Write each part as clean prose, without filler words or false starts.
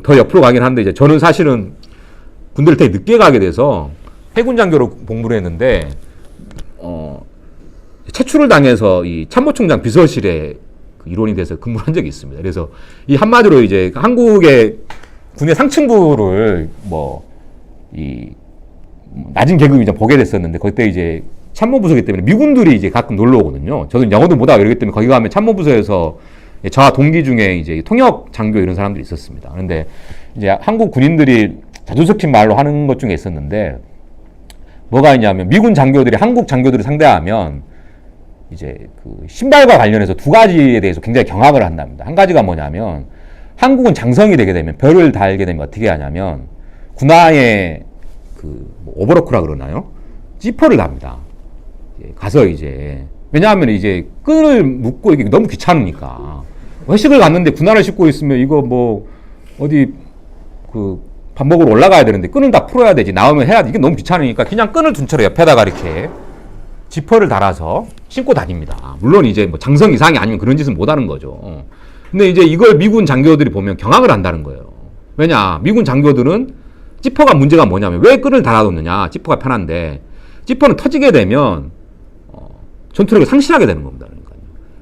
더 옆으로 가긴 한데 이제 저는 사실은 군대를 되게 늦게 가게 돼서 해군 장교로 복무를 했는데 채출을 당해서 이 참모총장 비서실에 그 일원이 돼서 근무를 한 적이 있습니다. 그래서 이 한마디로 이제 한국의 군의 상층부를 이 낮은 계급이 이제 보게 됐었는데 그때 이제 참모부서기 때문에 미군들이 이제 가끔 놀러 오거든요. 저는 영어도 못하고 이러기 때문에 거기 가면 참모부서에서 저와 동기 중에 이제 통역 장교 이런 사람들이 있었습니다. 그런데 이제 한국 군인들이 자주 섞인 말로 하는 것 중에 있었는데 뭐가 있냐면 미군 장교들이 한국 장교들을 상대하면 이제 그 신발과 관련해서 두 가지에 대해서 굉장히 경악을 한답니다. 한 가지가 뭐냐면 한국은 장성이 되게 되면 별을 달게 되면 어떻게 하냐면 군화에 오버로크라 그러나요? 지퍼를 답니다. 가서 이제 왜냐하면 이제 끈을 묶고 이게 너무 귀찮으니까 회식을 갔는데 군화를 신고 있으면 이거 어디 밥 먹으러 올라가야 되는데 끈을 다 풀어야 되지 나오면 해야 돼. 이게 너무 귀찮으니까 그냥 끈을 둔 채로 옆에다가 이렇게 지퍼를 달아서 신고 다닙니다. 물론 이제 장성 이상이 아니면 그런 짓은 못 하는 거죠. 근데 이제 이걸 미군 장교들이 보면 경악을 한다는 거예요. 왜냐 미군 장교들은 지퍼가 문제가 뭐냐면 왜 끈을 달아뒀느냐. 지퍼가 편한데 지퍼는 터지게 되면 전투력을 상실하게 되는 겁니다. 그러니까요.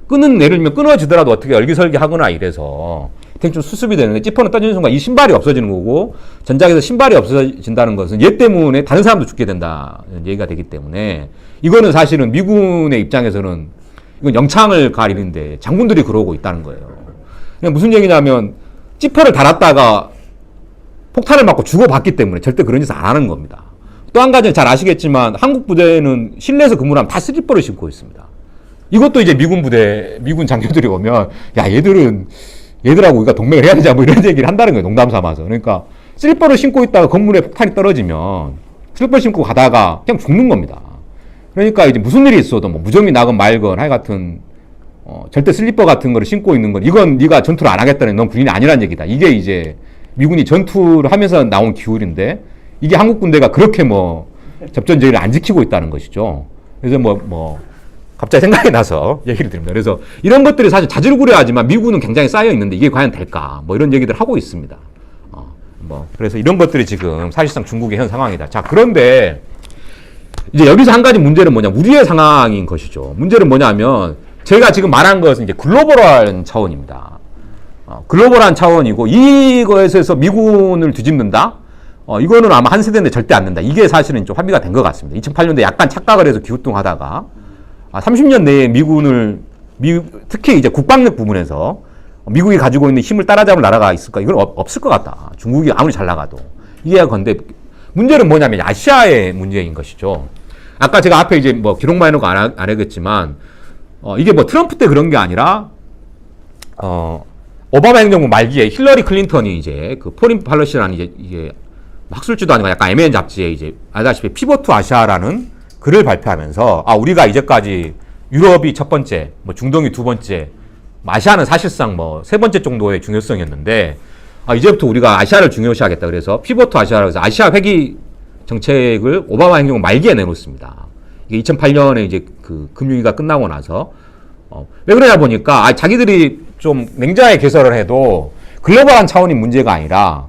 끈은 예를 들면 끊어지더라도 어떻게 열기설기 하거나 이래서 되게 좀 수습이 되는데 지퍼는 터지는 순간 이 신발이 없어지는 거고 전작에서 신발이 없어진다는 것은 얘 때문에 다른 사람도 죽게 된다는 얘기가 되기 때문에 이거는 사실은 미군의 입장에서는 이건 영창을 가리는데 장군들이 그러고 있다는 거예요. 그냥 무슨 얘기냐면 지퍼를 달았다가 폭탄을 맞고 죽어봤기 때문에 절대 그런 짓을 안 하는 겁니다. 또 한 가지는 잘 아시겠지만 한국 부대는 실내에서 근무를 하면 다 슬리퍼를 신고 있습니다. 이것도 이제 미군 장교들이 오면 야 얘들하고 우리가 동맹을 해야 되자 이런 얘기를 한다는 거예요. 농담 삼아서. 그러니까 슬리퍼를 신고 있다가 건물에 폭탄이 떨어지면 슬리퍼를 신고 가다가 그냥 죽는 겁니다. 그러니까 이제 무슨 일이 있어도 무좀이 나건 말건 하여튼 절대 슬리퍼 같은 거를 신고 있는 건 이건 네가 전투를 안 하겠다는 넌 군인이 아니란 얘기다. 이게 이제 미군이 전투를 하면서 나온 기율인데 이게 한국 군대가 그렇게 접전 제의를 안 지키고 있다는 것이죠. 그래서 갑자기 생각이 나서 얘기를 드립니다. 그래서 이런 것들이 사실 자질구레하지만 미군은 굉장히 쌓여 있는데 이게 과연 될까? 이런 얘기들 하고 있습니다. 그래서 이런 것들이 지금 사실상 중국의 현 상황이다. 자, 그런데 이제 여기서 한 가지 문제는 뭐냐? 우리의 상황인 것이죠. 문제는 뭐냐면 제가 지금 말한 것은 이제 글로벌한 차원입니다. 글로벌한 차원이고 이거에서 미군을 뒤집는다? 이거는 아마 한 세대인데 절대 안 된다. 이게 사실은 좀 합의가 된 것 같습니다. 2008년도에 약간 착각을 해서 기우뚱하다가 30년 내에 특히 이제 국방력 부분에서 미국이 가지고 있는 힘을 따라잡을 나라가 있을까? 이건 없을 것 같다. 중국이 아무리 잘 나가도. 이게 건데 문제는 뭐냐면 아시아의 문제인 것이죠. 아까 제가 앞에 이제 기록만 해놓고 안 하겠지만 이게 트럼프 때 그런 게 아니라 오바마 행정부 말기에 힐러리 클린턴이 이제 그 포린 팔러시라는 이게 학술지도 아니고 약간 애매한 잡지에 이제 알다시피 피벗 투 아시아라는 글을 발표하면서 우리가 이제까지 유럽이 첫 번째, 중동이 두 번째, 아시아는 사실상 세 번째 정도의 중요성이었는데 이제부터 우리가 아시아를 중요시하겠다. 그래서 피벗 투 아시아라고 해서 아시아 회귀 정책을 오바마 행정부 말기에 내놓습니다. 이게 2008년에 이제 그 금융위기가 끝나고 나서 왜 그러냐 보니까 자기들이 좀 냉정하게 개설을 해도 글로벌한 차원이 문제가 아니라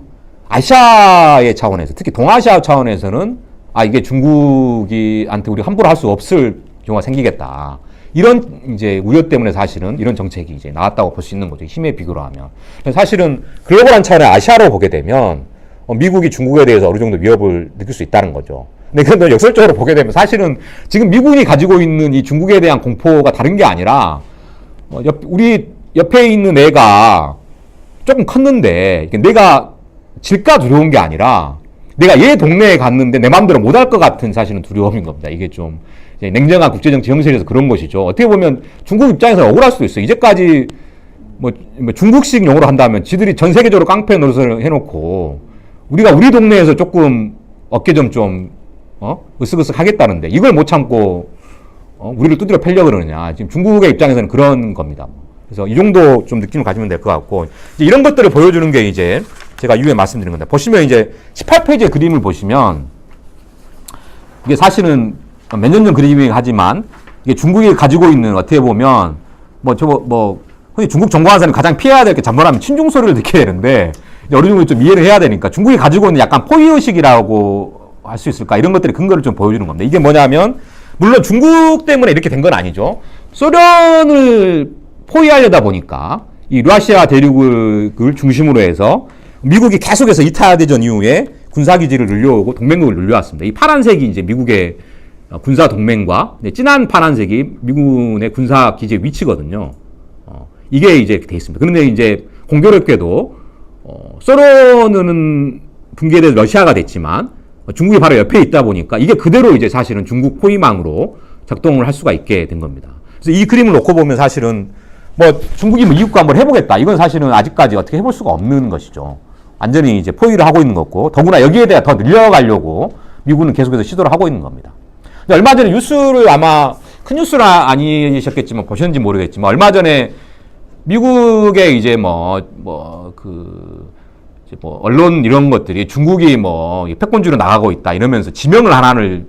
아시아의 차원에서 특히 동아시아 차원에서는 이게 중국이한테 우리가 함부로 할 수 없을 경우가 생기겠다. 이런 이제 우려 때문에 사실은 이런 정책이 이제 나왔다고 볼 수 있는 거죠. 힘에 비교로 하면. 사실은 글로벌한 차원의 아시아로 보게 되면 미국이 중국에 대해서 어느 정도 위협을 느낄 수 있다는 거죠. 근데 그런데 역설적으로 보게 되면 사실은 지금 미군이 가지고 있는 이 중국에 대한 공포가 다른 게 아니라 우리 옆에 있는 애가 조금 컸는데 내가 질까 두려운 게 아니라 내가 얘 동네에 갔는데 내 마음대로 못 할 것 같은 사실은 두려움인 겁니다. 이게 좀 냉정한 국제정치 형식에서 그런 것이죠. 어떻게 보면 중국 입장에서는 억울할 수도 있어요. 이제까지 중국식 용어로 한다면 지들이 전 세계적으로 깡패 노릇을 해놓고 우리가 우리 동네에서 조금 어깨 좀 으쓱으쓱 하겠다는데 이걸 못 참고 우리를 두드려 패려고 그러느냐. 지금 중국의 입장에서는 그런 겁니다. 그래서 이 정도 좀 느낌을 가지면 될 것 같고 이제 이런 것들을 보여주는 게 이제 제가 이후에 말씀드린 건데 보시면 이제 18페이지의 그림을 보시면 이게 사실은 몇 년 전 그림이긴 하지만 이게 중국이 가지고 있는 어떻게 보면 흔히 중국 정보하는 사람이 가장 피해야 될 게 잠깐하면 친중 소리를 듣게 되는데 어느 정도 좀 이해를 해야 되니까 중국이 가지고 있는 약간 포위의식이라고 할 수 있을까 이런 것들이 근거를 좀 보여주는 겁니다. 이게 뭐냐면 물론 중국 때문에 이렇게 된 건 아니죠. 소련을 포위하려다 보니까 이 러시아 대륙을 중심으로 해서 미국이 계속해서 이타대전 이후에 군사기지를 늘려오고 동맹국을 늘려왔습니다. 이 파란색이 이제 미국의 군사 동맹과 진한 파란색이 미군의 군사기지의 위치거든요. 이게 이제 돼 있습니다. 그런데 이제 공교롭게도 소련은 붕괴돼서 러시아가 됐지만 중국이 바로 옆에 있다 보니까 이게 그대로 이제 사실은 중국 포위망으로 작동을 할 수가 있게 된 겁니다. 그래서 이 그림을 놓고 보면 사실은 뭐 중국이 뭐 이국과 한번 해보겠다. 이건 사실은 아직까지 어떻게 해볼 수가 없는 것이죠. 완전히 이제 포위를 하고 있는 거고 더구나 여기에 대해 더 늘려가려고 미국은 계속해서 시도를 하고 있는 겁니다. 근데 얼마 전에 뉴스를 아마 큰 뉴스는 아니셨겠지만 보셨는지 모르겠지만 얼마 전에 미국의 이제 언론 이런 것들이 중국이 패권주의로 나가고 있다 이러면서 지명을 하나를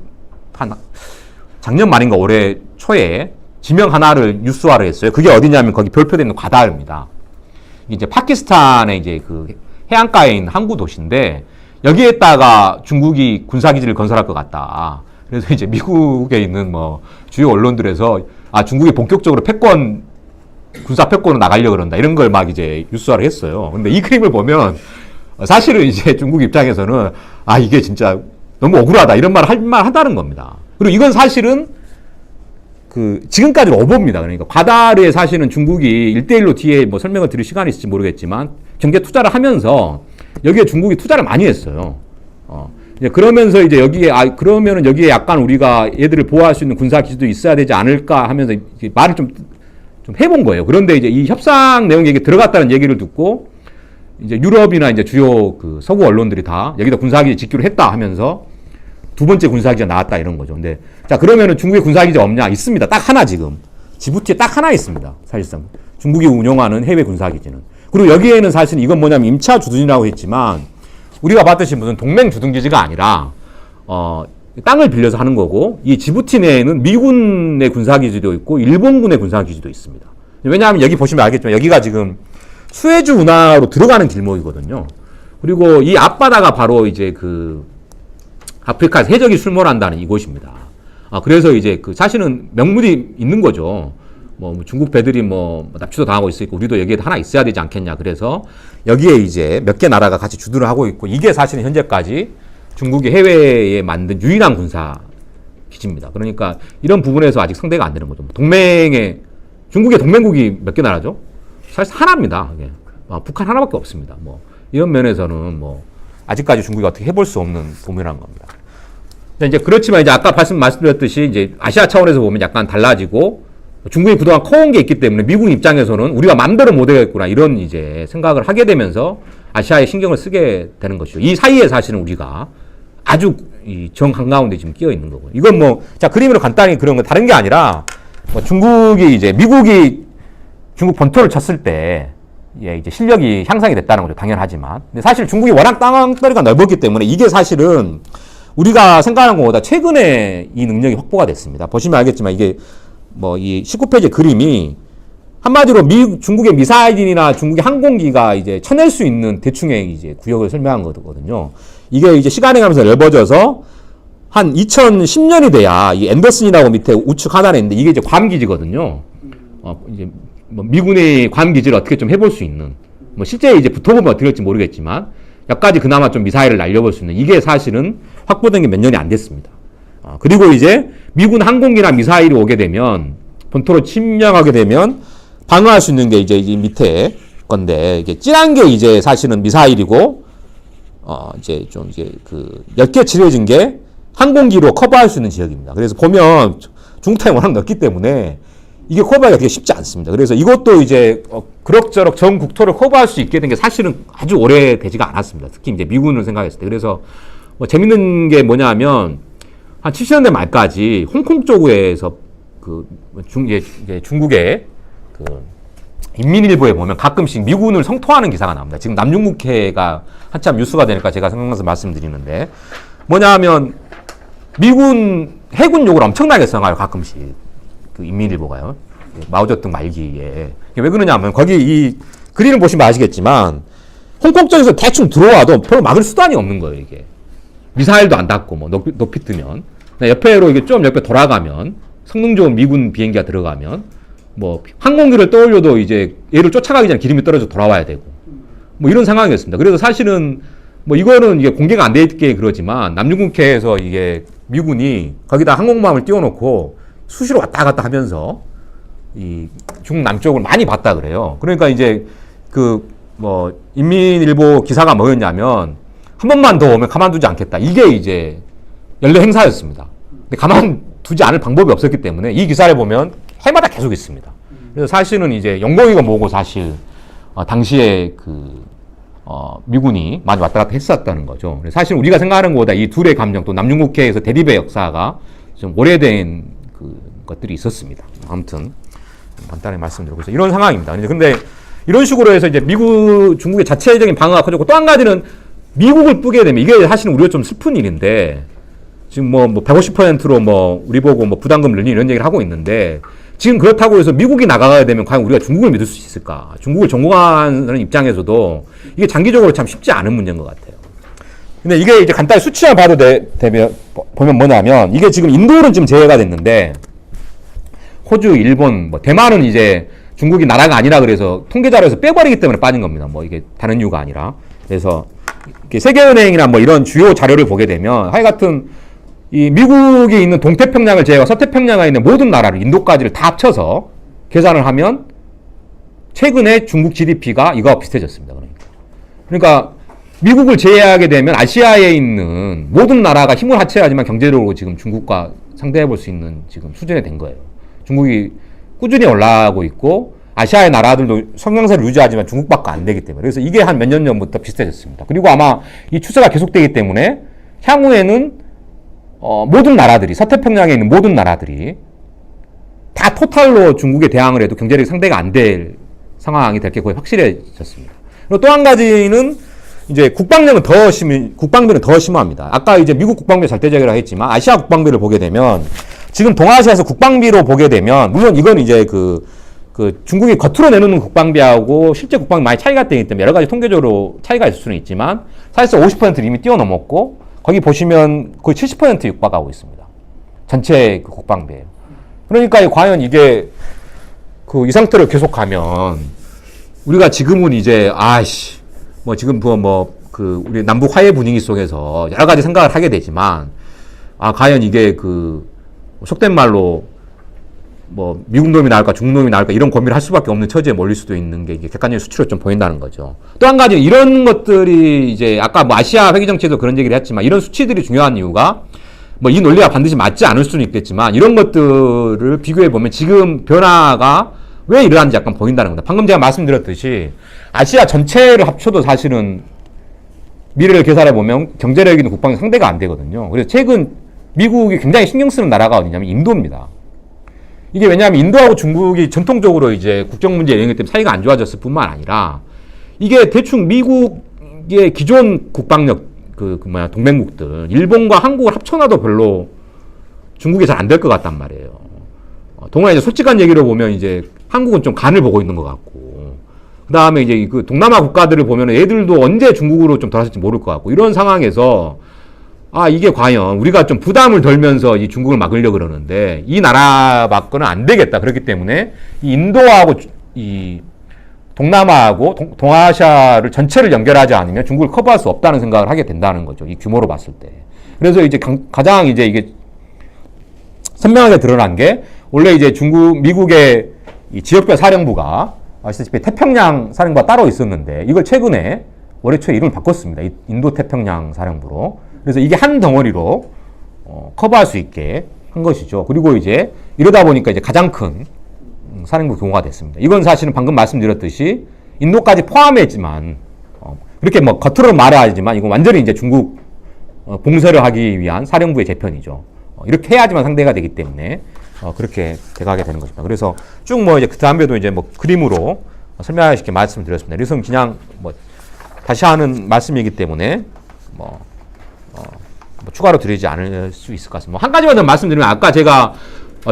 작년 말인가 올해 초에 지명 하나를 뉴스화를 했어요. 그게 어디냐면 거기 별표되는 과다르입니다. 이제 파키스탄의 이제 그 해안가에 있는 항구 도시인데 여기에다가 중국이 군사기지를 건설할 것 같다. 그래서 이제 미국에 있는 주요 언론들에서 중국이 본격적으로 군사 패권으로 나가려고 그런다. 이런 걸 막 이제 뉴스화를 했어요. 근데 이 그림을 보면 사실은 이제 중국 입장에서는 이게 진짜 너무 억울하다. 이런 말을 할 만하다는 겁니다. 그리고 이건 사실은 지금까지 오버입니다. 그러니까 과다르에 사실은 중국이 1대1로 뒤에 설명을 드릴 시간이 있을지 모르겠지만 경제 투자를 하면서 여기에 중국이 투자를 많이 했어요. 이제 그러면서 이제 여기에 그러면은 여기에 약간 우리가 얘들을 보호할 수 있는 군사 기지도 있어야 되지 않을까 하면서 말을 좀 해본 거예요. 그런데 이제 이 협상 내용 얘기 들어갔다는 얘기를 듣고 이제 유럽이나 이제 주요 그 서구 언론들이 다 여기다 군사기지 짓기로 했다 하면서 두 번째 군사기지가 나왔다 이런 거죠. 근데 자 그러면은 중국에 군사기지 없냐? 있습니다. 딱 하나 지금 지부티에 딱 하나 있습니다. 사실상 중국이 운영하는 해외 군사기지는. 그리고 여기에는 사실 이건 뭐냐면 임차 주둔이라고 했지만 우리가 봤듯이 무슨 동맹 주둔기지가 아니라 땅을 빌려서 하는 거고 이 지부티 내에는 미군의 군사기지도 있고 일본군의 군사기지도 있습니다. 왜냐하면 여기 보시면 알겠지만 여기가 지금 수에즈 운하로 들어가는 길목이거든요. 그리고 이 앞바다가 바로 이제 그 아프리카에서 해적이 출몰한다는 이곳입니다. 그래서 이제 사실은 명물이 있는 거죠. 중국 배들이 납치도 당하고 있으니까 우리도 여기에 하나 있어야 되지 않겠냐. 그래서 여기에 이제 몇 개 나라가 같이 주둔을 하고 있고 이게 사실은 현재까지 중국이 해외에 만든 유일한 군사 기지입니다. 그러니까 이런 부분에서 아직 상대가 안 되는 거죠. 중국의 동맹국이 몇 개 나라죠? 사실 하나입니다. 북한 하나밖에 없습니다. 이런 면에서는 아직까지 중국이 어떻게 해볼 수 없는 부분이라는 겁니다. 이제 그렇지만 이제 아까 말씀드렸듯이 이제 아시아 차원에서 보면 약간 달라지고 중국이 그동안 커온 게 있기 때문에 미국 입장에서는 우리가 마음대로 못 해겠구나 이런 이제 생각을 하게 되면서 아시아에 신경을 쓰게 되는 것이죠. 이 사이에 사실은 우리가 아주 정 한가운데 지금 끼어 있는 거고요. 이건 자, 그림으로 간단히 그런 거 다른 게 아니라 중국이 이제 미국이 중국 본토를 쳤을 때 이제 실력이 향상이 됐다는 거죠. 당연하지만. 근데 사실 중국이 워낙 땅덩어리가 넓었기 때문에 이게 사실은 우리가 생각하는 것보다 최근에 이 능력이 확보가 됐습니다. 보시면 알겠지만 이게 이 19페이지 그림이 한마디로 중국의 미사일이나 중국의 항공기가 이제 쳐낼 수 있는 대충의 이제 구역을 설명한 거거든요. 이게 이제 시간이 가면서 넓어져서 한 2010년이 돼야 이 앤더슨이라고 밑에 우측 하나에 있는데 이게 이제 괌기지거든요. 이제 미군의 괌기지를 어떻게 좀 해볼 수 있는 실제 이제 붙어보면 어떻게 될지 모르겠지만 여기까지 그나마 좀 미사일을 날려볼 수 있는 이게 사실은 확보된 게 몇 년이 안 됐습니다. 그리고 이제 미군 항공기나 미사일이 오게 되면 본토로 침략하게 되면 방어할 수 있는 게 이제 이 밑에 건데 이게 진한 게 이제 사실은 미사일이고 이제 좀 이제 옅게 칠해진 게 항공기로 커버할 수 있는 지역입니다. 그래서 보면 중국 땅이 워낙 넓기 때문에 이게 커버하기가 되게 쉽지 않습니다. 그래서 이것도 이제 그럭저럭 전 국토를 커버할 수 있게 된 게 사실은 아주 오래되지가 않았습니다. 특히 이제 미군을 생각했을 때. 그래서 재밌는 게 뭐냐면 한 70년대 말까지 홍콩 쪽에서 중국의 인민일보에 보면 가끔씩 미군을 성토하는 기사가 나옵니다. 지금 남중국해가 한참 뉴스가 되니까 제가 생각나서 말씀드리는데 뭐냐면 미군 해군 욕을 엄청나게 써요. 가끔씩 인민일보가요. 마오쩌둥 말기에 왜 그러냐면 거기 이 그림을 보시면 아시겠지만 홍콩 쪽에서 대충 들어와도 별로 막을 수단이 없는 거예요, 이게. 미사일도 안 닿고, 뭐, 높이 뜨면. 옆에로 이게 좀 옆에 돌아가면, 성능 좋은 미군 비행기가 들어가면, 뭐, 항공기를 떠올려도 이제 얘를 쫓아가기 전에 기름이 떨어져 돌아와야 되고, 뭐 이런 상황이었습니다. 그래서 사실은, 뭐 이거는 이게 공개가 안 돼 있게 그러지만, 남중국해에서 이게 미군이 거기다 항공모함을 띄워놓고 수시로 왔다 갔다 하면서, 이 중국 남쪽을 많이 봤다 그래요. 그러니까 이제 인민일보 기사가 뭐였냐면 한 번만 더 오면 가만두지 않겠다. 이게 이제 연례 행사였습니다. 근데 가만두지 않을 방법이 없었기 때문에 이 기사를 보면 해마다 계속 있습니다. 그래서 사실은 이제 영광이가 뭐고 사실 당시에 미군이 많이 왔다 갔다 했었다는 거죠. 사실 우리가 생각하는 것보다 이 둘의 감정 또 남중국해에서 대립의 역사가 좀 오래된 것들이 있었습니다. 아무튼 간단히 말씀드리고 있어요. 이런 상황입니다. 근데 이런 식으로 해서 이제 중국의 자체적인 방어가 커졌고 또 한 가지는 미국을 뿌게 되면 이게 사실은 우리가 좀 슬픈 일인데 지금 뭐 150%로 뭐 우리 보고 뭐 부담금 늘리는 이런 얘기를 하고 있는데 지금 그렇다고 해서 미국이 나가야 되면 과연 우리가 중국을 믿을 수 있을까? 중국을 전공하는 입장에서도 이게 장기적으로 참 쉽지 않은 문제인 것 같아요. 근데 이게 이제 간단히 수치만 봐도 보면 뭐냐면 이게 지금 인도는 지금 제외가 됐는데 호주, 일본, 뭐 대만은 이제 중국이 나라가 아니라 그래서 통계자료에서 빼버리기 때문에 빠진 겁니다. 뭐 이게 다른 이유가 아니라. 그래서 세계은행이나 뭐 이런 주요 자료를 보게 되면 하여튼 이 미국이 있는 동태평양을 제외하고 서태평양에 있는 모든 나라를 인도까지를 다 합쳐서 계산을 하면 최근에 중국 GDP가 이거와 비슷해졌습니다. 그러니까 미국을 제외하게 되면 아시아에 있는 모든 나라가 힘을 합쳐야지만 경제적으로 지금 중국과 상대해 볼 수 있는 지금 수준에 된 거예요. 중국이 꾸준히 올라가고 있고 아시아의 나라들도 성장세를 유지하지만 중국밖에 안 되기 때문에 그래서 이게 한 몇 년 전부터 비슷해졌습니다. 그리고 아마 이 추세가 계속되기 때문에 향후에는 모든 나라들이 서태평양에 있는 모든 나라들이 다 토탈로 중국에 대항을 해도 경제력이 상대가 안 될 상황이 될 게 거의 확실해졌습니다. 그리고 또 한 가지는 이제 국방비는 더 심합니다. 아까 이제 미국 국방비 절대적이라고 했지만 아시아 국방비를 보게 되면 지금 동아시아에서 국방비로 보게 되면 물론 이건 이제 중국이 겉으로 내놓는 국방비하고 실제 국방비 많이 차이가 되기 때문에 여러 가지 통계적으로 차이가 있을 수는 있지만 사실상 50%를 이미 뛰어넘었고 거기 보시면 거의 70% 육박하고 있습니다. 전체 국방비예요. 그러니까 과연 이게 이 상태로 계속가면 우리가 지금은 이제 지금 우리 남북 화해 분위기 속에서 여러 가지 생각을 하게 되지만 과연 이게 속된 말로 미국 놈이 나을까 중국 놈이 나을까 이런 고민을 할 수밖에 없는 처지에 몰릴 수도 있는 게 이게 객관적인 수치로 좀 보인다는 거죠. 또 한 가지 이런 것들이 이제 아까 아시아 회계 정치에도 그런 얘기를 했지만 이런 수치들이 중요한 이유가 이 논리가 반드시 맞지 않을 수는 있겠지만 이런 것들을 비교해 보면 지금 변화가 왜 일어나는지 약간 보인다는 겁니다. 방금 제가 말씀드렸듯이 아시아 전체를 합쳐도 사실은 미래를 계산해 보면 경제력 있는 국방이 상대가 안 되거든요. 그래서 최근 미국이 굉장히 신경 쓰는 나라가 어디냐면 인도입니다. 이게 왜냐하면 인도하고 중국이 전통적으로 이제 국정 문제 이런 것 때문에 사이가 안 좋아졌을 뿐만 아니라 이게 대충 미국의 기존 국방력 동맹국들 일본과 한국을 합쳐놔도 별로 중국이 잘 안 될 것 같단 말이에요. 동아에 이제 솔직한 얘기로 보면 이제 한국은 좀 간을 보고 있는 것 같고 그 다음에 이제 동남아 국가들을 보면 애들도 언제 중국으로 좀 돌아설지 모를 것 같고 이런 상황에서 이게 과연 우리가 좀 부담을 덜면서 이 중국을 막으려고 그러는데 이 나라 밖에는 안 되겠다. 그렇기 때문에 이 인도하고 이 동남아하고 동아시아를 전체를 연결하지 않으면 중국을 커버할 수 없다는 생각을 하게 된다는 거죠. 이 규모로 봤을 때. 그래서 이제 가장 이제 이게 선명하게 드러난 게 원래 이제 미국의 이 지역별 사령부가 아시다시피 태평양 사령부가 따로 있었는데 이걸 최근에 올해 초에 이름을 바꿨습니다. 인도 태평양 사령부로. 그래서 이게 한 덩어리로 커버할 수 있게 한 것이죠. 그리고 이제 이러다 보니까 이제 가장 큰 사령부 규모가 됐습니다. 이건 사실은 방금 말씀드렸듯이 인도까지 포함했지만 그렇게 겉으로 말하지만 이건 완전히 이제 중국 봉쇄를 하기 위한 사령부의 재편이죠. 이렇게 해야지만 상대가 되기 때문에 그렇게 돼가게 되는 것입니다. 그래서 쭉 이제 그 다음에도 이제 그림으로 설명하시게 말씀드렸습니다. 그래서 그냥 다시 하는 말씀이기 때문에 추가로 드리지 않을 수 있을 것 같습니다. 한 가지만 더 말씀드리면 아까 제가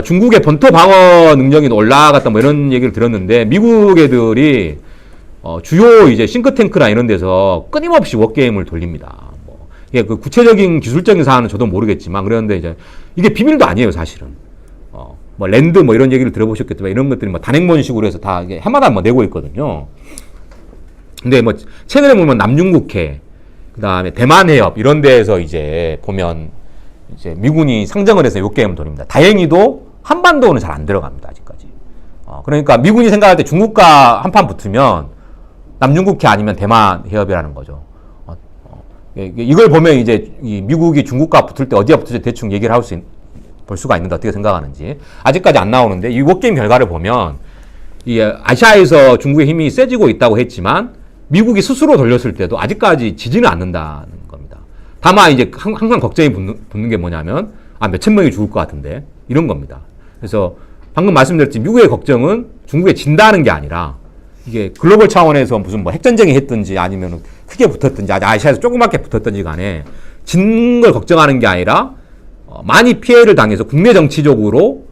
중국의 본토 방어 능력이 올라갔다 이런 얘기를 들었는데 미국 애들이 주요 이제 싱크탱크나 이런 데서 끊임없이 워게임을 돌립니다. 뭐, 이게 그 구체적인 기술적인 사안은 저도 모르겠지만, 그런데 이제 이게 비밀도 아니에요, 사실은. 뭐 랜드 뭐 이런 얘기를 들어보셨겠지만 이런 것들이 뭐 단행본식으로 해서 다 이게 해마다 뭐 내고 있거든요. 근데 뭐 최근에 보면 남중국해, 그 다음에 대만 해협 이런 데에서 이제 보면 이제 미군이 상정을 해서 요 게임을 돌립니다. 다행히도 한반도는 잘 안 들어갑니다, 아직까지. 그러니까 미군이 생각할 때 중국과 한판 붙으면 남중국해 아니면 대만 해협이라는 거죠. 이걸 보면 이제 이 미국이 중국과 붙을 때 어디가 붙을지 대충 얘기를 볼 수가 있는데 어떻게 생각하는지. 아직까지 안 나오는데 이 워게임 결과를 보면 이 아시아에서 중국의 힘이 세지고 있다고 했지만 미국이 스스로 돌렸을 때도 아직까지 지지는 않는다는 겁니다. 다만 이제 항상 걱정이 붙는 게 뭐냐면 몇천 명이 죽을 것 같은데 이런 겁니다. 그래서 방금 말씀드렸지 미국의 걱정은 중국에 진다는 게 아니라 이게 글로벌 차원에서 무슨 뭐 핵전쟁이 했든지 아니면 크게 붙었든지 아시아에서 조그맣게 붙었든지 간에 진 걸 걱정하는 게 아니라 많이 피해를 당해서 국내 정치적으로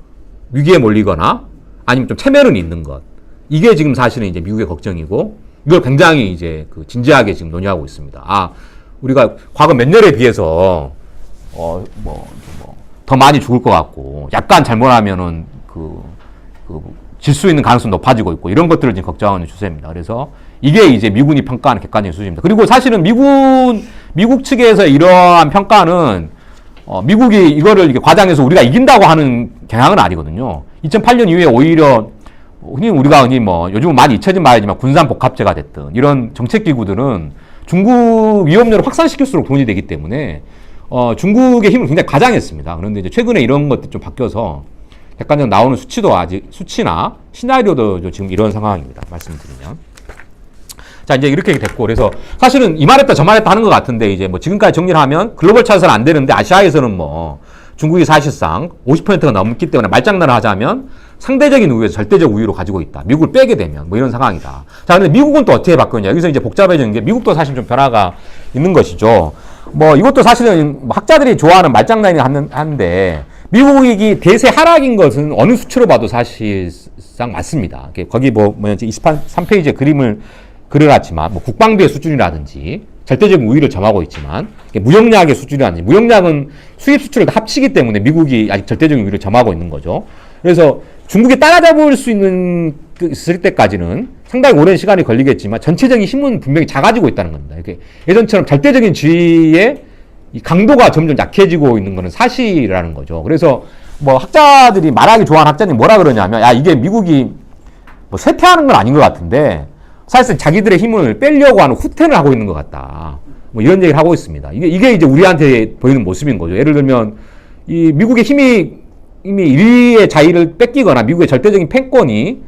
위기에 몰리거나 아니면 좀 체면은 있는 것. 이게 지금 사실은 이제 미국의 걱정이고 이걸 굉장히 이제 그 진지하게 지금 논의하고 있습니다. 우리가 과거 몇 년에 비해서 더 많이 죽을 것 같고 약간 잘못하면은 질 수 있는 가능성이 높아지고 있고 이런 것들을 지금 걱정하는 추세입니다. 그래서 이게 이제 미군이 평가하는 객관적인 수준입니다. 그리고 사실은 미국 측에서 이러한 평가는 미국이 이거를 이렇게 과장해서 우리가 이긴다고 하는 경향은 아니거든요. 2008년 이후에 오히려 우리가 뭐 요즘은 많이 잊혀진 말이지만 군산 복합제가 됐든 이런 정책 기구들은 중국 위협력을 확산시킬수록 돈이 되기 때문에 중국의 힘을 굉장히 과장했습니다. 그런데 이제 최근에 이런 것들이 좀 바뀌어서 객관적으로 나오는 수치나 시나리오도 지금 이런 상황입니다. 말씀드리면. 자, 이제 이렇게 됐고, 그래서 사실은 이 말했다 저 말했다 하는 것 같은데, 이제 뭐 지금까지 정리를 하면 글로벌 차에서는 안 되는데, 아시아에서는 뭐 중국이 사실상 50%가 넘기 때문에 말장난을 하자면 상대적인 우위에서 절대적 우위로 가지고 있다. 미국을 빼게 되면 뭐 이런 상황이다. 자, 근데 미국은 또 어떻게 바뀌었냐? 여기서 이제 복잡해지는 게 미국도 사실 좀 변화가 있는 것이죠. 뭐 이것도 사실은 학자들이 좋아하는 말장난이 한데, 미국이 대세 하락인 것은 어느 수치로 봐도 사실상 맞습니다. 거기 뭐였지 23페이지에 그림을 그려놨지만, 뭐 국방비의 수준이라든지 절대적인 우위를 점하고 있지만, 무역량의 수준이라든지, 무역량은 수입 수출을 다 합치기 때문에 미국이 아직 절대적인 우위를 점하고 있는 거죠. 그래서 중국이 따라잡을 수 있을 때까지는 상당히 오랜 시간이 걸리겠지만 전체적인 힘은 분명히 작아지고 있다는 겁니다. 이렇게 예전처럼 절대적인 지위의 이 강도가 점점 약해지고 있는 것은 사실이라는 거죠. 그래서 뭐 학자들이 말하기 좋아하는 학자들이 뭐라 그러냐면, 이게 미국이 뭐 쇠퇴하는 건 아닌 것 같은데 사실상 자기들의 힘을 빼려고 하는 후퇴를 하고 있는 것 같다. 뭐 이런 얘기를 하고 있습니다. 이게 이제 우리한테 보이는 모습인 거죠. 예를 들면 이 미국의 힘이 이미 1위의 자리를 뺏기거나 미국의 절대적인 패권이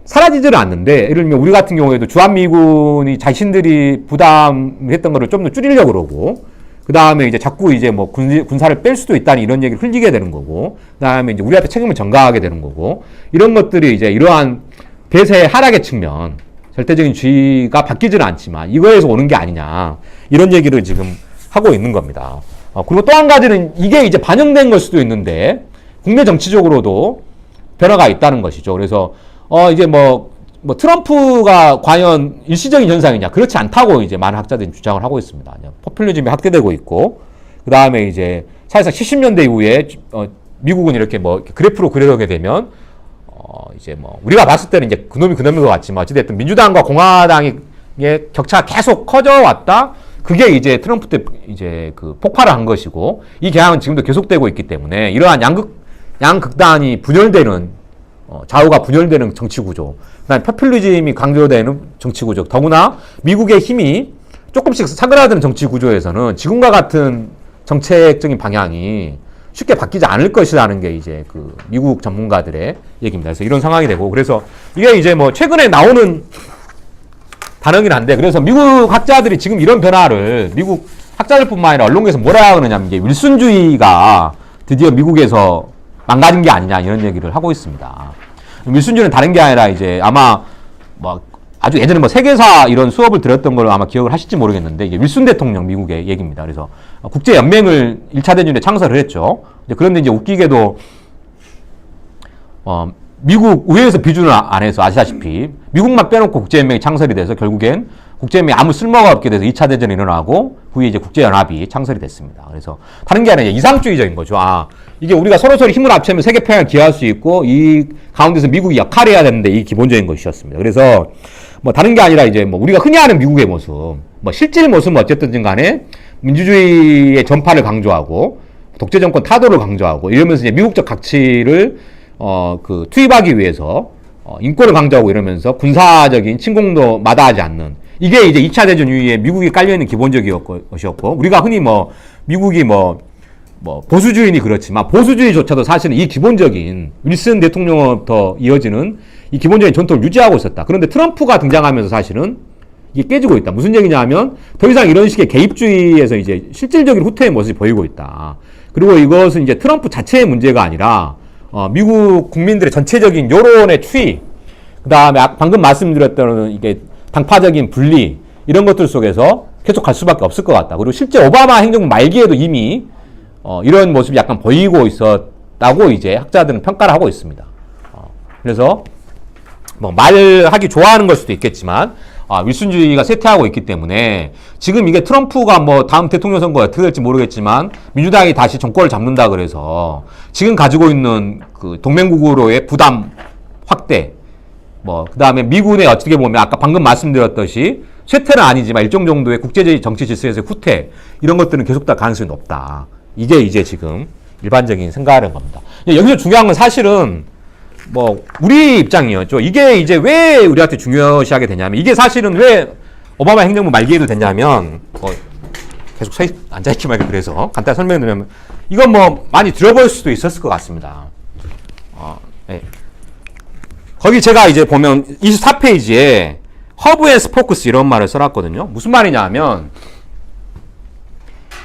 사라지지를 않는데, 예를 들면 우리 같은 경우에도 주한미군이 자신들이 부담했던 거를 좀 더 줄이려고 그러고, 그 다음에 이제 자꾸 이제 뭐 군사를 뺄 수도 있다는 이런 얘기를 흘리게 되는 거고, 그 다음에 이제 우리한테 책임을 전가하게 되는 거고, 이런 것들이 이제 이러한 대세의 하락의 측면, 절대적인 주의가 바뀌지는 않지만 이거에서 오는 게 아니냐, 이런 얘기를 지금 하고 있는 겁니다. 그리고 또 한 가지는 이게 이제 반영된 걸 수도 있는데 국내 정치적으로도 변화가 있다는 것이죠. 그래서 이제 뭐 트럼프가 과연 일시적인 현상이냐, 그렇지 않다고 이제 많은 학자들이 주장을 하고 있습니다. 포퓰리즘이 확대되고 있고, 그 다음에 이제 사실상 70년대 이후에 미국은 이렇게 뭐 그래프로 그려오게 되면 이제 뭐 우리가 봤을 때는 이제 그놈이 그놈인 것 같지만 어찌됐든 민주당과 공화당의 격차가 계속 커져왔다. 그게 이제 트럼프 때 이제 그 폭발을 한 것이고, 이 경향은 지금도 계속되고 있기 때문에 이러한 양극단이 분열되는, 좌우가 분열되는 정치 구조, 그다음에 포퓰리즘이 강조되는 정치 구조, 더구나 미국의 힘이 조금씩 사그라드는 정치 구조에서는 지금과 같은 정책적인 방향이 쉽게 바뀌지 않을 것이라는 게 이제 그 미국 전문가들의 얘기입니다. 그래서 이런 상황이 되고, 그래서 이게 이제 뭐 최근에 나오는 단어긴 한데, 그래서 미국 학자들이 지금 이런 변화를, 미국 학자들뿐만 아니라 언론에서 뭐라 그러냐면 이게 윌슨주의가 드디어 미국에서 망가진 게 아니냐, 이런 얘기를 하고 있습니다. 윌슨주의는 다른 게 아니라 이제 아마 뭐 아주 예전에 뭐 세계사 이런 수업을 들었던 걸 아마 기억을 하실지 모르겠는데, 이게 윌슨 대통령 미국의 얘기입니다. 그래서 국제연맹을 1차 대전에 창설을 했죠. 그런데 이제 웃기게도 미국 의회에서 비준을 안 해서 아시다시피 미국만 빼놓고 국제연맹이 창설이 돼서 결국엔 국제연맹이 아무 쓸모가 없게 돼서 2차 대전이 일어나고 후에 이제 국제연합이 창설이 됐습니다. 그래서 다른 게 아니라 이상주의적인 거죠. 아, 이게 우리가 서로 힘을 합치면 세계 평화를 기여할 수 있고 이 가운데서 미국이 역할을 해야 되는데 이 기본적인 것이었습니다. 그래서 뭐 다른 게 아니라 이제 뭐 우리가 흔히 아는 미국의 모습, 뭐 실질 모습은 어쨌든 간에 민주주의의 전파를 강조하고 독재 정권 타도를 강조하고 이러면서 이제 미국적 가치를 투입하기 위해서 인권을 강조하고 이러면서 군사적인 침공도 마다하지 않는 이게 이제 2차 대전 이후에 미국이 깔려있는 기본적인 것이었고 우리가 흔히 미국이 보수주의니 그렇지만 보수주의조차도 사실은 이 기본적인 윌슨 대통령부터 이어지는 이 기본적인 전통을 유지하고 있었다. 그런데 트럼프가 등장하면서 사실은 이게 깨지고 있다. 무슨 얘기냐 하면 더 이상 이런 식의 개입주의에서 이제 실질적인 후퇴의 모습이 보이고 있다. 그리고 이것은 이제 트럼프 자체의 문제가 아니라 미국 국민들의 전체적인 여론의 추이, 그 다음에 방금 말씀드렸던 이게 당파적인 분리 이런 것들 속에서 계속 갈 수밖에 없을 것 같다. 그리고 실제 오바마 행정부 말기에도 이미 이런 모습이 약간 보이고 있었다고 이제 학자들은 평가를 하고 있습니다. 그래서 말하기 좋아하는 걸 수도 있겠지만 윌슨주의가 쇠퇴하고 있기 때문에 지금 이게 트럼프가 다음 대통령 선거가 어떻게 될지 모르겠지만 민주당이 다시 정권을 잡는다 그래서 지금 가지고 있는 그 동맹국으로의 부담 확대 그 다음에 미군의 어떻게 보면 아까 방금 말씀드렸듯이 쇠퇴는 아니지만 일정 정도의 국제적인 정치 질서에서의 후퇴 이런 것들은 계속될 가능성이 높다. 이게 이제 지금 일반적인 생각하는 겁니다. 여기서 중요한 건 사실은 우리 입장이었죠. 이게 이제 왜 우리한테 중요시하게 되냐면 이게 사실은 왜 오바마 행정부 말기에도 됐냐면 계속 앉아있기만 해도 그래서 간단히 설명드리면 이건 많이 들어볼 수도 있었을 것 같습니다. 네. 거기 제가 이제 보면 24페이지에 허브 앤 스포크스 이런 말을 써놨거든요. 무슨 말이냐 하면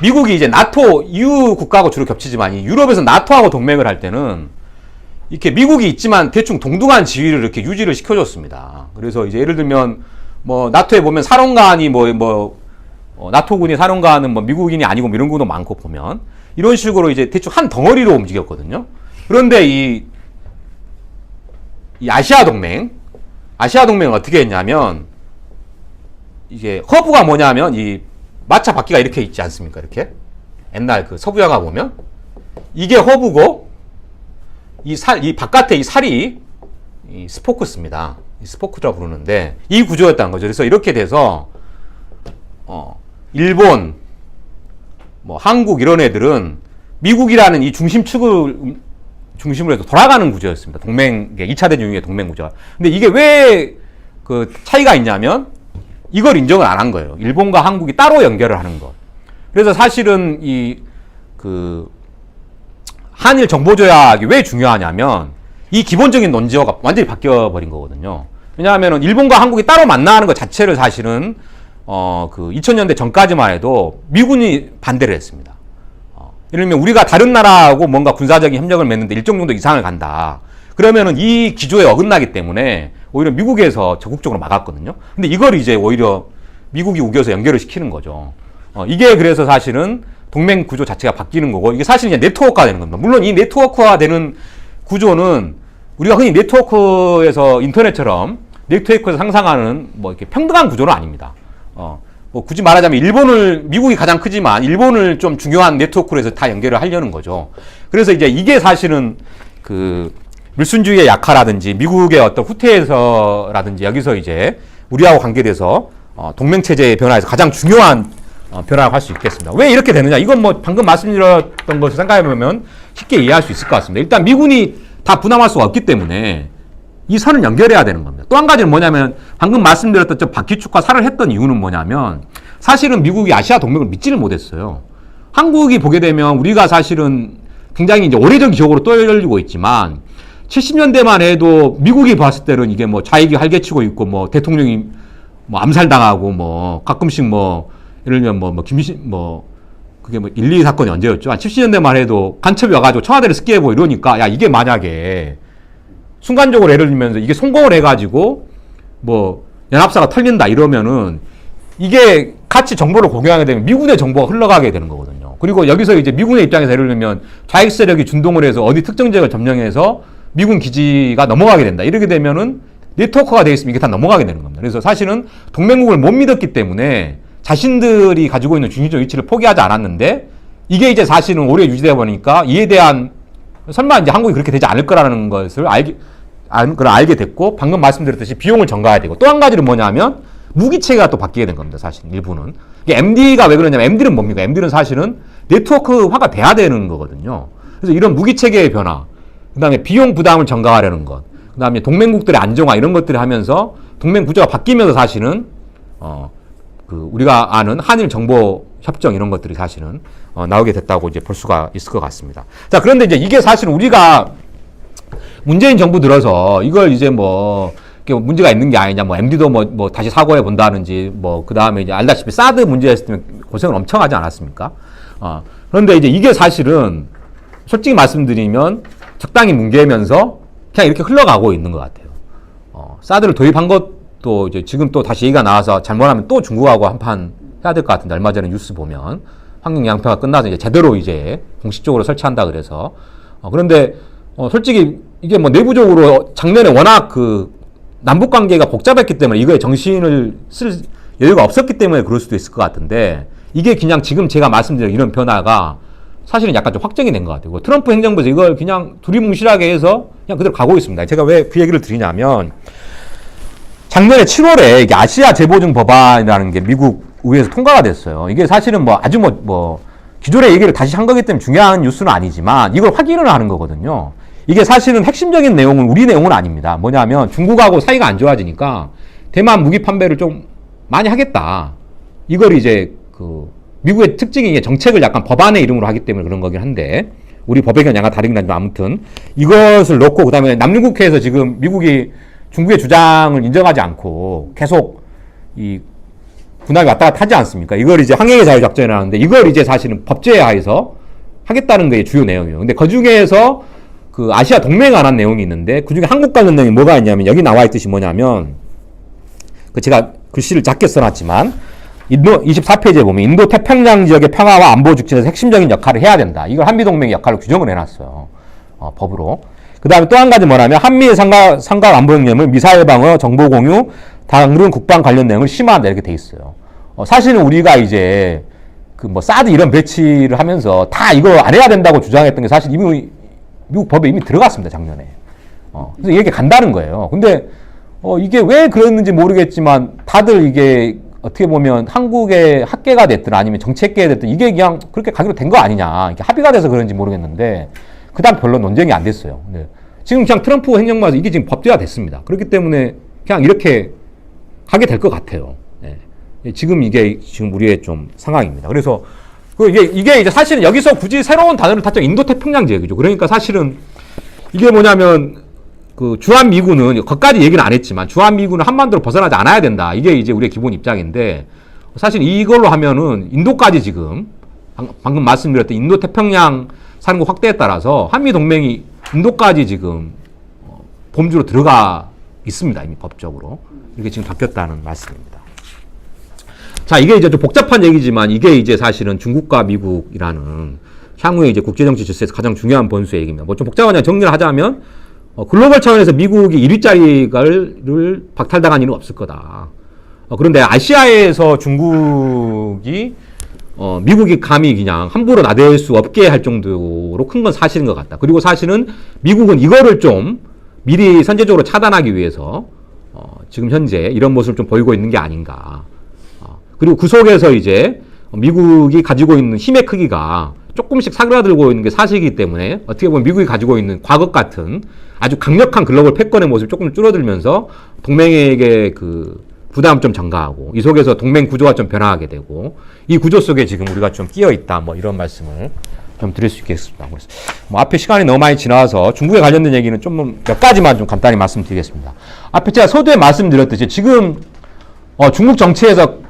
미국이 이제 나토, EU 국가하고 주로 겹치지만 유럽에서 나토하고 동맹을 할 때는 이렇게 미국이 있지만 대충 동등한 지위를 이렇게 유지를 시켜줬습니다. 그래서 이제 예를 들면 나토에 보면 사령관이 나토군이 사령관은 미국인이 아니고 이런 것도 많고 보면 이런 식으로 이제 대충 한 덩어리로 움직였거든요. 그런데 이 아시아 동맹은 어떻게 했냐면 이게 허브가 뭐냐면 이 마차 바퀴가 이렇게 있지 않습니까? 이렇게 옛날 그 서부 영화 보면 이게 허브고 이 바깥에 이 살이 이 스포크스입니다. 이 스포크라고 부르는데 이 구조였다는 거죠. 그래서 이렇게 돼서 일본, 한국 이런 애들은 미국이라는 이 중심축을 중심으로 해서 돌아가는 구조였습니다. 2차 대전 이후의 동맹 구조가. 근데 이게 왜 그 차이가 있냐면 이걸 인정을 안 한 거예요. 일본과 한국이 따로 연결을 하는 것. 그래서 사실은 한일 정보조약이 왜 중요하냐면 이 기본적인 논지어가 완전히 바뀌어버린 거거든요. 왜냐하면 일본과 한국이 따로 만나는 것 자체를 사실은 2000년대 전까지만 해도 미군이 반대를 했습니다. 예를 들면 우리가 다른 나라하고 뭔가 군사적인 협력을 맺는데 일정 정도 이상을 간다. 그러면은 이 기조에 어긋나기 때문에 오히려 미국에서 적극적으로 막았거든요. 근데 이걸 이제 오히려 미국이 우겨서 연결을 시키는 거죠. 이게 그래서 사실은 동맹 구조 자체가 바뀌는 거고 이게 사실 이제 네트워크화 되는 겁니다. 물론 이 네트워크화 되는 구조는 우리가 흔히 네트워크에서 인터넷처럼 네트워크에서 상상하는 이렇게 평등한 구조는 아닙니다. 굳이 말하자면 미국이 가장 크지만 일본을 좀 중요한 네트워크로 해서 다 연결을 하려는 거죠. 그래서 이제 이게 사실은 물순주의의 약화라든지 미국의 어떤 후퇴에서라든지 여기서 이제 우리하고 관계돼서 동맹체제의 변화에서 가장 중요한 변화라고 할 수 있겠습니다. 왜 이렇게 되느냐? 이건 방금 말씀드렸던 것을 생각해보면 쉽게 이해할 수 있을 것 같습니다. 일단 미군이 다 분함할 수가 없기 때문에 이 선을 연결해야 되는 겁니다. 또 한 가지는 뭐냐면 방금 말씀드렸던 저 바퀴축과 살을 했던 이유는 뭐냐면 사실은 미국이 아시아 동맹을 믿지를 못했어요. 한국이 보게 되면 우리가 사실은 굉장히 이제 오래전 기억으로 떠올리고 있지만 70년대만 해도 미국이 봤을 때는 이게 좌익이 활개치고 있고 대통령이 암살당하고 가끔씩 예를 들면 김희신 그게 1, 2 사건이 언제였죠? 한 70년대만 해도 간첩이 와가지고 청와대를 습기해보고 이러니까 야 이게 만약에 순간적으로 예를 들면서 이게 성공을 해가지고 연합사가 털린다 이러면은 이게 같이 정보를 공유하게 되면 미군의 정보가 흘러가게 되는 거거든요. 그리고 여기서 이제 미군의 입장에서 예를 들면 좌익 세력이 준동을 해서 어디 특정 지역을 점령해서 미군 기지가 넘어가게 된다. 이렇게 되면은 네트워크가 되어 있으면 이게 다 넘어가게 되는 겁니다. 그래서 사실은 동맹국을 못 믿었기 때문에 자신들이 가지고 있는 중심적 위치를 포기하지 않았는데 이게 이제 사실은 오래 유지되다 보니까 이에 대한 설마 이제 한국이 그렇게 되지 않을 거라는 것을 알게 됐고 방금 말씀드렸듯이 비용을 전가해야 되고 또 한 가지는 뭐냐면 무기체계가 또 바뀌게 된 겁니다. 사실 일부는. 이게 MD가 왜 그러냐면 MD는 뭡니까? MD는 사실은 네트워크화가 돼야 되는 거거든요. 그래서 이런 무기체계의 변화, 그 다음에 비용 부담을 전가하려는 것, 그 다음에 동맹국들의 안정화 이런 것들을 하면서 동맹 구조가 바뀌면서 사실은 우리가 아는 한일 정보 협정 이런 것들이 사실은 나오게 됐다고 이제 볼 수가 있을 것 같습니다. 자, 그런데 이제 이게 사실은 우리가 문재인 정부 들어서 이걸 이제 뭐 문제가 있는 게 아니냐, 뭐 MD도 뭐 다시 사고해 본다든지, 뭐 그 다음에 이제 알다시피 사드 문제였을 때 고생을 엄청 하지 않았습니까? 그런데 이제 이게 사실은 솔직히 말씀드리면 적당히 뭉개면서 그냥 이렇게 흘러가고 있는 것 같아요. 사드를 도입한 것도 이제 지금 또 다시 얘기가 나와서 잘못하면 또 중국하고 한판 해야 될 것 같은데 얼마 전에 뉴스 보면 환경 양평가 끝나서 이제 제대로 이제 공식적으로 설치한다 그래서 그런데 솔직히 이게 뭐 내부적으로 작년에 워낙 그 남북 관계가 복잡했기 때문에 이거에 정신을 쓸 여유가 없었기 때문에 그럴 수도 있을 것 같은데 이게 그냥 지금 제가 말씀드린 이런 변화가 사실은 약간 좀 확정이 된 것 같아요. 트럼프 행정부에서 이걸 그냥 두리뭉실하게 해서 그냥 그대로 가고 있습니다. 제가 왜 그 얘기를 드리냐면 작년에 7월에 이게 아시아 재보증 법안이라는 게 미국 의회에서 통과가 됐어요. 이게 사실은 뭐 아주 기존의 얘기를 다시 한 거기 때문에 중요한 뉴스는 아니지만 이걸 확인을 하는 거거든요. 이게 사실은 핵심적인 내용은 우리 내용은 아닙니다. 뭐냐면 중국하고 사이가 안 좋아지니까 대만 무기 판매를 좀 많이 하겠다. 이걸 이제 미국의 특징이 이게 정책을 약간 법안의 이름으로 하기 때문에 그런 거긴 한데 우리 법의견 약간 다르긴 하지만 아무튼 이것을 넣고 그다음에 남중국해에서 지금 미국이 중국의 주장을 인정하지 않고 계속 이 군함이 왔다 갔다 하지 않습니까? 이걸 이제 항해의 자유작전이라는데 이걸 이제 사실은 법제에 하에서 하겠다는 게 주요 내용이에요. 근데 그 중에서 그 아시아 동맹에 관한 내용이 있는데 그 중에 한국 관련 내용이 뭐가 있냐면 여기 나와 있듯이 뭐냐면 제가 글씨를 작게 써놨지만 24페이지에 보면 인도 태평양 지역의 평화와 안보 죽진에서 핵심적인 역할을 해야 된다. 이걸 한미동맹의 역할을 규정을 해놨어요. 법으로. 그 다음에 또 한 가지 뭐냐면 한미의 삼각 안보협력을 미사일 방어, 정보 공유, 다른 국방 관련 내용을 심화한다 이렇게 돼 있어요. 사실은 우리가 이제 사드 이런 배치를 하면서 다 이거 안 해야 된다고 주장했던 게 사실 이미 미국 법에 이미 들어갔습니다, 작년에. 그래서 이렇게 간다는 거예요. 근데 이게 왜 그랬는지 모르겠지만 다들 이게 어떻게 보면 한국의 학계가 됐든 아니면 정책계가 됐든 이게 그냥 그렇게 가기로 된 거 아니냐. 이렇게 합의가 돼서 그런지 모르겠는데 그다음 별로 논쟁이 안 됐어요. 네. 지금 그냥 트럼프 행정부에서 이게 지금 법제화 됐습니다. 그렇기 때문에 그냥 이렇게 가게 될 것 같아요. 네. 지금 이게 지금 우리의 좀 상황입니다. 그래서 이게 이제 사실은 여기서 굳이 새로운 단어를 탔죠. 인도태평양 지역이죠. 그러니까 사실은 이게 뭐냐면 주한미군은 거기까지 얘기는 안 했지만 주한미군은 한반도로 벗어나지 않아야 된다. 이게 이제 우리의 기본 입장인데 사실 이걸로 하면은 인도까지 지금 방금 말씀드렸던 인도태평양 사령국 확대에 따라서 한미동맹이 인도까지 지금 범주로 들어가 있습니다. 이미 법적으로. 이게 지금 바뀌었다는 말씀입니다. 자, 이게 이제 좀 복잡한 얘기지만 이게 이제 사실은 중국과 미국이라는 향후에 이제 국제정치 질서에서 가장 중요한 번수의 얘기입니다. 뭐 좀 복잡하냐 정리를 하자면 글로벌 차원에서 미국이 1위 자리를 박탈당한 일은 없을 거다. 그런데 아시아에서 중국이 미국이 감히 그냥 함부로 나댈 수 없게 할 정도로 큰 건 사실인 것 같다. 그리고 사실은 미국은 이거를 좀 미리 선제적으로 차단하기 위해서 지금 현재 이런 모습을 좀 보이고 있는 게 아닌가. 그리고 그 속에서 이제 미국이 가지고 있는 힘의 크기가 조금씩 사그라들고 있는 게 사실이기 때문에 어떻게 보면 미국이 가지고 있는 과거 같은 아주 강력한 글로벌 패권의 모습이 조금 줄어들면서 동맹에게 부담을 좀 전가하고 이 속에서 동맹 구조가 좀 변화하게 되고 이 구조 속에 지금 우리가 좀 끼어 있다 뭐 이런 말씀을 좀 드릴 수 있겠습니다. 그래서 앞에 시간이 너무 많이 지나서 중국에 관련된 얘기는 좀 몇 가지만 좀 간단히 말씀드리겠습니다. 앞에 제가 서두에 말씀드렸듯이 지금 중국 정치에서